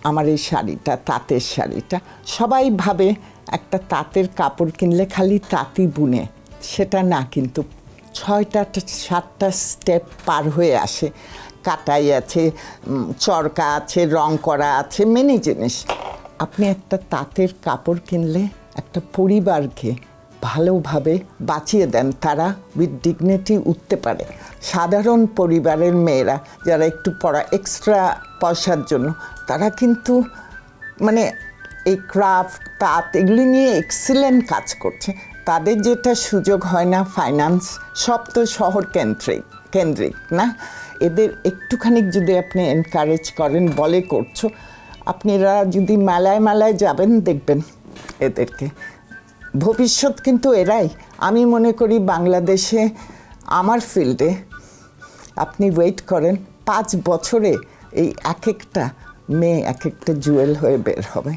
আমার এই শাড়িটা, তাঁতের শাড়িটা, সবাই ভাবে একটা তাঁতের কাপড় কিনলে খালি তাঁতি বুনে, সেটা না। কিন্তু 6টা 7টা স্টেপ পার হয়ে আসে। কাটাই আছে, চরকা আছে, রং করা আছে, মেনি জিনিস। আপনি একটা তাঁতের কাপড় কিনলে একটা পরিবারকে ভালোভাবে বাঁচিয়ে দেন, তারা উইথ ডিগনিটি উঠতে পারে। সাধারণ পরিবারের মেয়েরা যারা একটু পড়া এক্সট্রা পয়সার জন্য, তারা কিন্তু মানে এই ক্রাফট, তাঁত এগুলি নিয়ে এক্সিলেন্ট কাজ করছে। তাদের যেটা সুযোগ হয় না, ফাইন্যান্স, সব তো শহর কেন্দ্রিক না। এদের একটুখানি যদি আপনি এনকারেজ করেন, বলে করছো, আপনারা যদি মেলায় মেলায় যাবেন দেখবেন এদেরকে। ভবিষ্যৎ কিন্তু এরাই। আমি মনে করি বাংলাদেশে আমার ফিল্ডে আপনি ওয়েট করেন 5 বছরে এই এক একটা মেয়ে এক একটা জুয়েল হয়ে বের হবে।